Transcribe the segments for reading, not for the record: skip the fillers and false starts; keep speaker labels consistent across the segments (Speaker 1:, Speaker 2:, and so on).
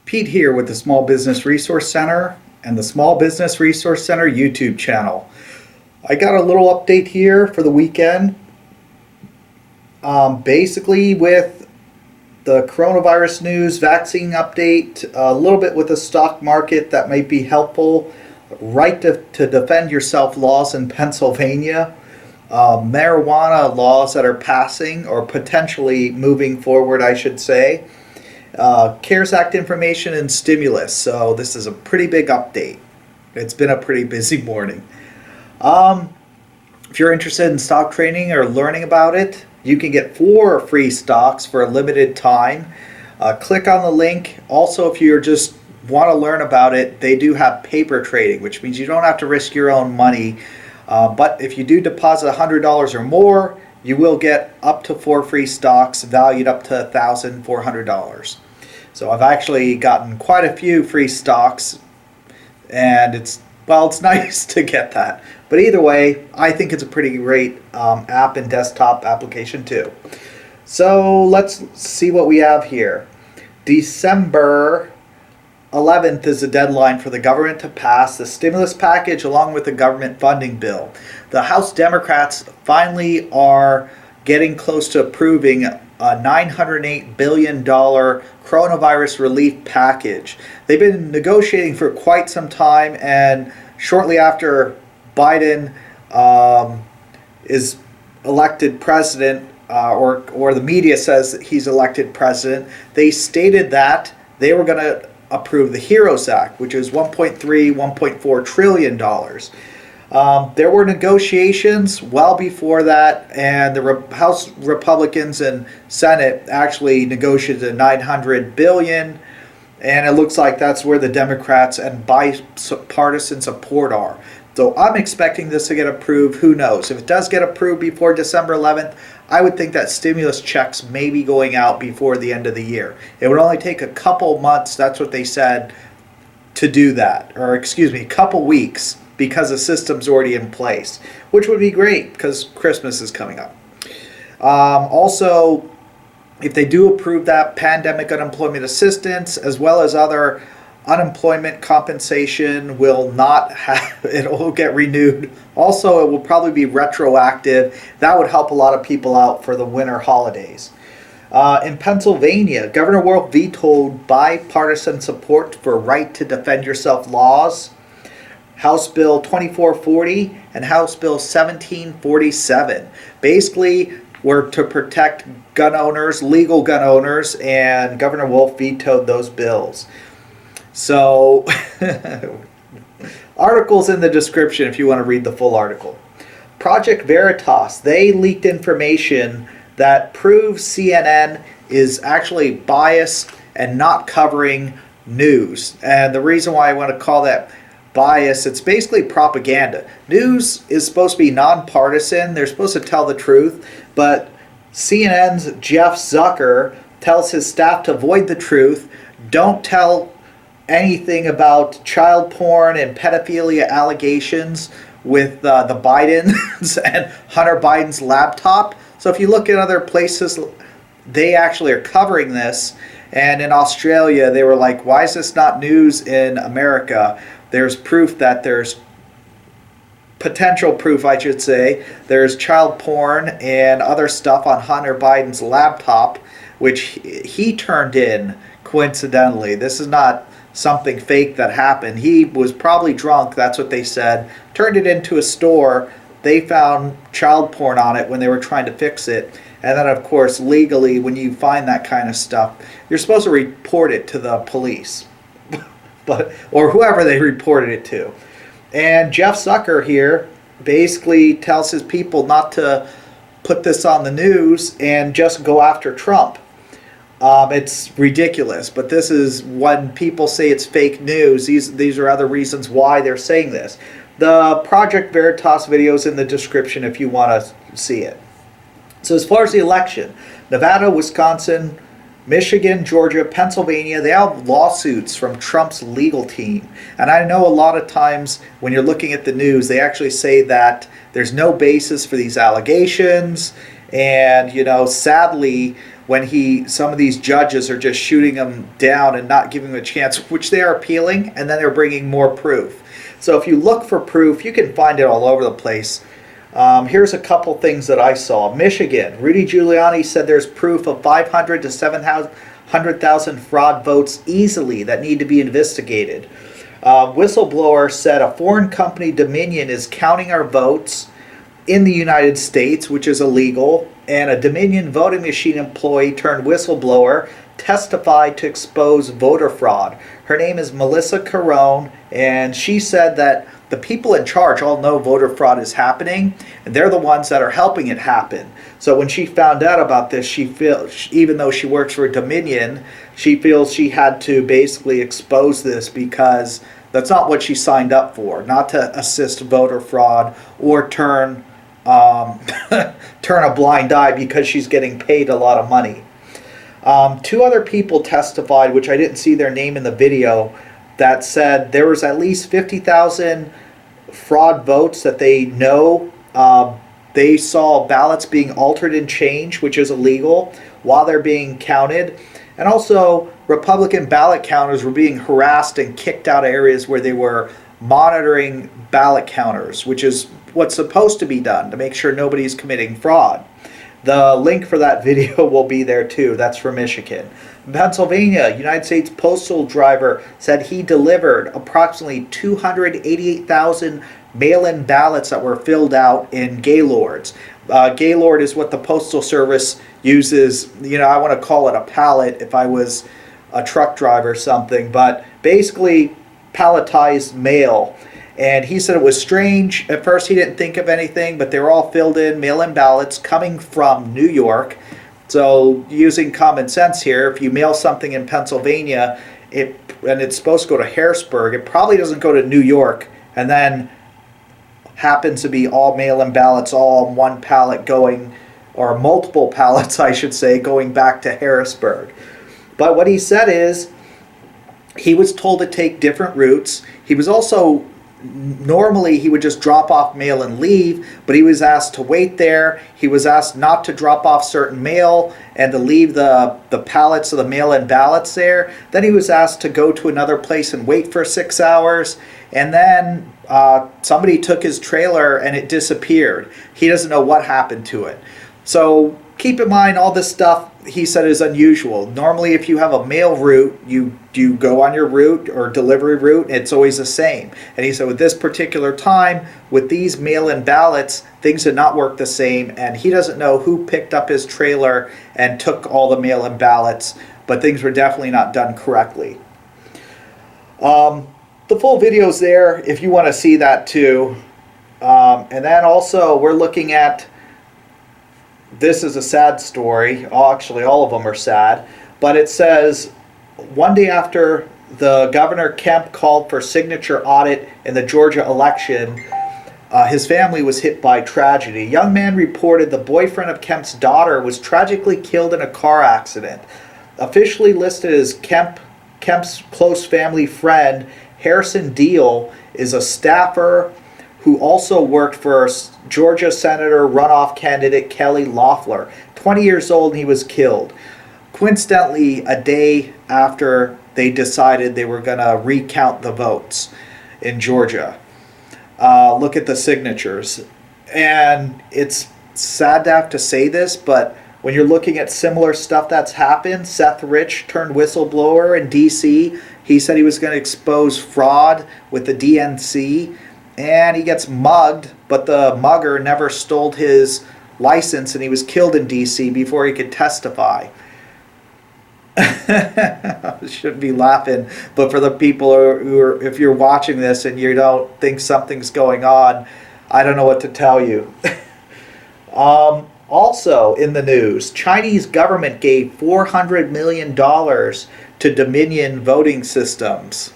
Speaker 1: Pete here with the Small Business Resource Center and the Small Business Resource Center YouTube channel. I got a little update here for the weekend. Basically with the coronavirus news, vaccine update, a little bit with the stock market that might be helpful, right to defend yourself laws in Pennsylvania, marijuana laws that are passing or potentially moving forward, I should say. CARES Act information and stimulus. So this is a pretty big update. It's been a pretty busy morning. If you're interested in stock trading or learning about it, you can get 4 free stocks for a limited time. Click on the link. Also, if you just want to learn about it, they do have paper trading, which means you don't have to risk your own money. But if you do deposit $100 or more, you will get up to 4 free stocks valued up to $1,400. So I've actually gotten quite a few free stocks, and it's nice to get that. But either way, I think it's a pretty great app and desktop application too. So let's see what we have here. December 11th is the deadline for the government to pass the stimulus package along with the government funding bill. The House Democrats finally are getting close to approving a $908 billion coronavirus relief package. They've been negotiating for quite some time, and shortly after Biden is elected president, or the media says that he's elected president, they stated that they were going to approve the HEROES Act, which is $1.4 trillion. There were negotiations well before that, and the House Republicans and Senate actually negotiated $900 billion, and it looks like that's where the Democrats and bipartisan support are. So I'm expecting this to get approved. Who knows? If it does get approved before December 11th, I would think that stimulus checks may be going out before the end of the year. It would only take a couple months, that's what they said, to do that. Or excuse me, a couple weeks, because the system's already in place, which would be great because Christmas is coming up. Also, if they do approve that, pandemic unemployment assistance as well as other unemployment compensation will not have, it will get renewed. Also, it will probably be retroactive. That would help a lot of people out for the winter holidays. In Pennsylvania, Governor Wolf vetoed bipartisan support for right to defend yourself laws. House Bill 2440 and House Bill 1747 basically were to protect gun owners, legal gun owners, and Governor Wolf vetoed those bills. So, articles in the description if you want to read the full article. Project Veritas, they leaked information that proves CNN is actually biased and not covering news. And the reason why I want to call that bias, it's basically propaganda. News is supposed to be nonpartisan. They're supposed to tell the truth, but CNN's Jeff Zucker tells his staff to avoid the truth, don't tell anything about child porn and pedophilia allegations with the Bidens and Hunter Biden's laptop. So if you look at other places, they actually are covering this. And in Australia, they were like, why is this not news in America? There's proof that there's potential proof, I should say. There's child porn and other stuff on Hunter Biden's laptop, which he turned in coincidentally. This is not something fake that happened. He was probably drunk, that's what they said, turned it into a store. They found child porn on it when they were trying to fix it. And then, of course, legally, when you find that kind of stuff, you're supposed to report it to the police. Or whoever they reported it to. And Jeff Zucker here basically tells his people not to put this on the news and just go after Trump. It's ridiculous, but this is when people say it's fake news. These are other reasons why they're saying this. The Project Veritas video is in the description if you want to see it. So as far as the election, Nevada, Wisconsin, Michigan, Georgia, Pennsylvania, they have lawsuits from Trump's legal team. And I know a lot of times when you're looking at the news, they actually say that there's no basis for these allegations. And, sadly, when some of these judges are just shooting him down and not giving him a chance, which they are appealing, and then they're bringing more proof. So if you look for proof, you can find it all over the place. Here's a couple things that I saw. Michigan, Rudy Giuliani said there's proof of 500 to 700,000 fraud votes easily that need to be investigated. Whistleblower said a foreign company, Dominion, is counting our votes in the United States, which is illegal, and a Dominion voting machine employee turned whistleblower testified to expose voter fraud. Her name is Melissa Carone, and she said that the people in charge all know voter fraud is happening, and they're the ones that are helping it happen. So when she found out about this, she feels, even though she works for Dominion, she feels she had to basically expose this because that's not what she signed up for, not to assist voter fraud or turn turn a blind eye because she's getting paid a lot of money. Two other people testified, which I didn't see their name in the video, that said there was at least 50,000 fraud votes that they know. They saw ballots being altered and changed, which is illegal, while they're being counted. And also, Republican ballot counters were being harassed and kicked out of areas where they were monitoring ballot counters, which is what's supposed to be done to make sure nobody's committing fraud. The link for that video will be there too. That's for Michigan. In Pennsylvania, United States postal driver said he delivered approximately 288,000 mail-in ballots that were filled out in Gaylords. Gaylord is what the Postal Service uses. I want to call it a pallet if I was a truck driver or something, but basically palletized mail. And he said it was strange. At first he didn't think of anything, but they were all filled in, mail-in ballots coming from New York. So using common sense here, if you mail something in Pennsylvania and it's supposed to go to Harrisburg, it probably doesn't go to New York and then happens to be all mail-in ballots all on one pallet going, or multiple pallets I should say, going back to Harrisburg. But what he said is he was told to take different routes. He was also, normally he would just drop off mail and leave, but he was asked to wait there. He was asked not to drop off certain mail and to leave the pallets of the mail-in ballots there. Then he was asked to go to another place and wait for 6 hours. And then somebody took his trailer and it disappeared. He doesn't know what happened to it. So keep in mind, all this stuff he said is unusual. Normally if you have a mail route, you go on your route or delivery route, and it's always the same. And he said with this particular time, with these mail-in ballots, things did not work the same, and he doesn't know who picked up his trailer and took all the mail-in ballots, but things were definitely not done correctly. The full video's there if you want to see that too. And then also we're looking at, this is a sad story. Actually, all of them are sad. But it says, one day after the Governor Kemp called for signature audit in the Georgia election, his family was hit by tragedy. A young man reported the boyfriend of Kemp's daughter was tragically killed in a car accident. Officially listed as Kemp's close family friend, Harrison Deal is a staffer who also worked for Georgia Senator runoff candidate Kelly Loeffler. 20 years old, and he was killed. Coincidentally, a day after they decided they were going to recount the votes in Georgia. Look at the signatures. And it's sad to have to say this, but when you're looking at similar stuff that's happened, Seth Rich turned whistleblower in D.C. He said he was going to expose fraud with the DNC, and he gets mugged, but the mugger never stole his license, and he was killed in D.C. before he could testify. I shouldn't be laughing, but for the people who are, if you're watching this and you don't think something's going on, I don't know what to tell you. Also in the news, Chinese government gave $400 million to Dominion voting systems.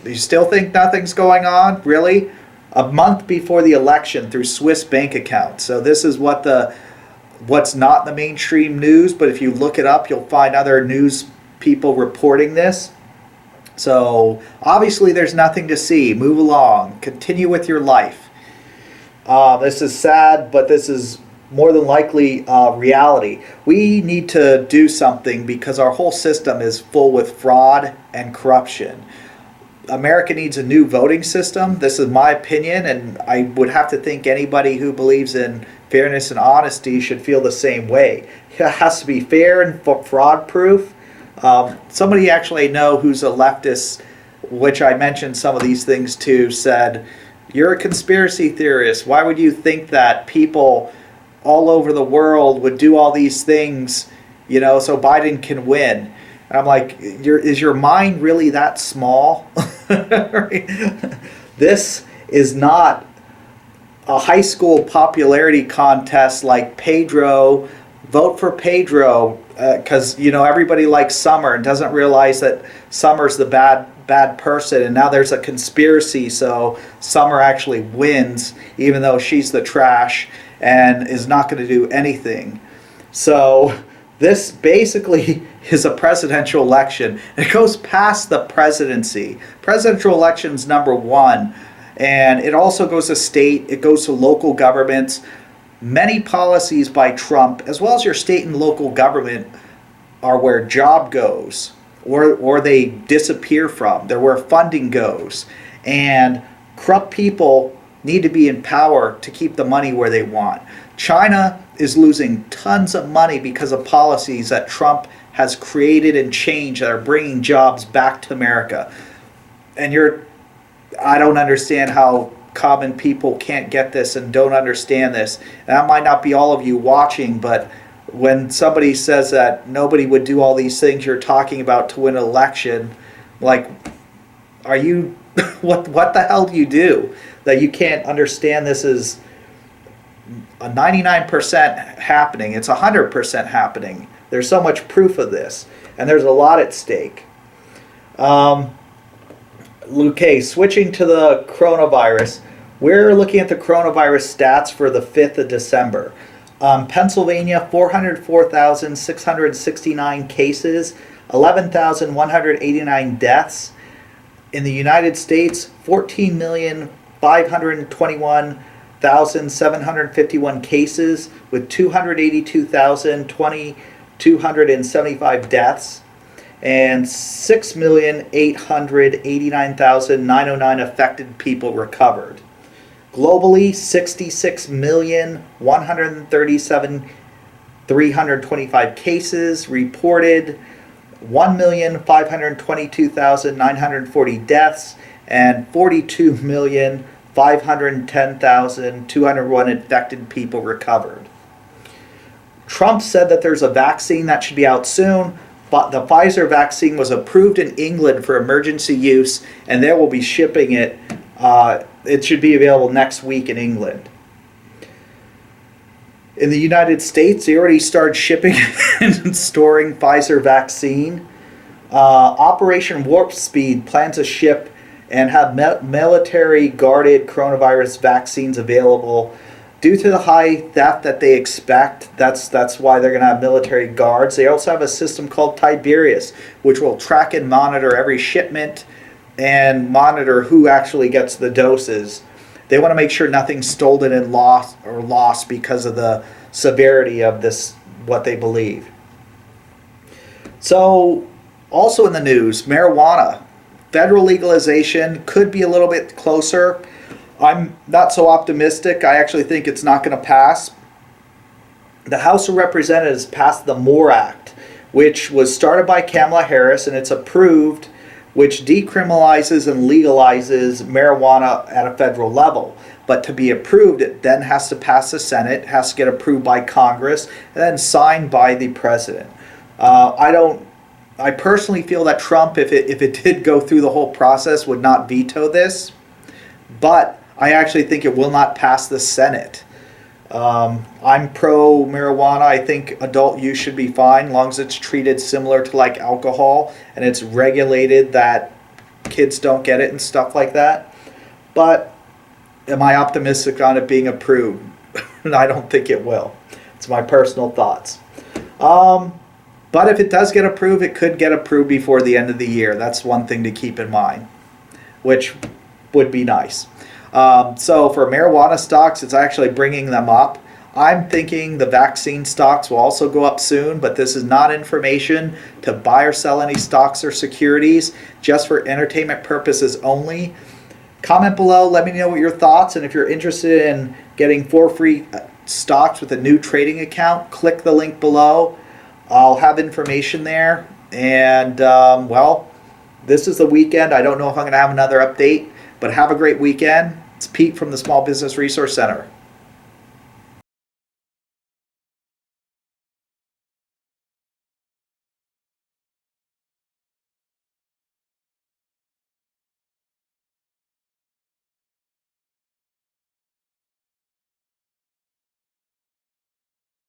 Speaker 1: Do you still think nothing's going on? Really? A month before the election through Swiss bank accounts. So this is what's not in the mainstream news, but if you look it up, you'll find other news people reporting this. So obviously there's nothing to see. Move along. Continue with your life. This is sad, but this is more than likely reality. We need to do something because our whole system is full with fraud and corruption. America needs a new voting system. This is my opinion, and I would have to think anybody who believes in fairness and honesty should feel the same way. It has to be fair and fraud proof. Somebody actually I know who's a leftist, which I mentioned some of these things to, said, "You're a conspiracy theorist. Why would you think that people all over the world would do all these things, so Biden can win?" And I'm like, is your mind really that small? This is not a high school popularity contest like Pedro. Vote for Pedro because everybody likes Summer and doesn't realize that Summer's the bad person, and now there's a conspiracy so Summer actually wins even though she's the trash and is not going to do anything. So this basically is a presidential election. It goes past the presidency. Presidential election's number one, and it also goes to state, it goes to local governments. Many policies by Trump, as well as your state and local government, are where job goes, or they disappear from. They're where funding goes. And corrupt people need to be in power to keep the money where they want. China is losing tons of money because of policies that Trump has created and changed that are bringing jobs back to America. And I don't understand how common people can't get this and don't understand this. And that might not be all of you watching, but when somebody says that nobody would do all these things you're talking about to win an election, like, are you, what the hell do you do that you can't understand this is a 99% happening? It's 100% happening. There's so much proof of this, and there's a lot at stake. Okay, switching to the coronavirus. We're looking at the coronavirus stats for the 5th of December. Pennsylvania, 404,669 cases, 11,189 deaths. In the United States, 14,521,751 cases with 282,275 deaths. And 6,889,909 affected people recovered. Globally, 66,137,325 cases reported, 1,522,940 deaths, and 42,510,201 infected people recovered. Trump said that there's a vaccine that should be out soon. But the Pfizer vaccine was approved in England for emergency use, and they will be shipping it. It should be available next week in England. In the United States, they already started shipping and storing Pfizer vaccine. Operation Warp Speed plans to ship and have military-guarded coronavirus vaccines available. Due to the high theft that they expect, that's why they're going to have military guards. They also have a system called Tiberius, which will track and monitor every shipment and monitor who actually gets the doses. They want to make sure nothing's stolen and lost because of the severity of this, what they believe. So, also in the news, marijuana. Federal legalization could be a little bit closer. I'm not so optimistic. I actually think it's not going to pass. The House of Representatives passed the MORE Act, which was started by Kamala Harris, and it's approved, which decriminalizes and legalizes marijuana at a federal level. But to be approved, it then has to pass the Senate, has to get approved by Congress, and then signed by the president. I personally feel that Trump, if it did go through the whole process, would not veto this. But I actually think it will not pass the Senate. I'm pro marijuana. I think adult use should be fine, as long as it's treated similar to like alcohol and it's regulated that kids don't get it and stuff like that. But am I optimistic on it being approved? I don't think it will. It's my personal thoughts. But if it does get approved, it could get approved before the end of the year. That's one thing to keep in mind, which would be nice. So for marijuana stocks, it's actually bringing them up. I'm thinking the vaccine stocks will also go up soon, but this is not information to buy or sell any stocks or securities, just for entertainment purposes only. Comment below, let me know what your thoughts, and if you're interested in getting 4 free stocks with a new trading account, click the link below. I'll have information there. And well, this is the weekend. I don't know if I'm going to have another update, but have a great weekend. It's Pete from the Small Business Resource Center.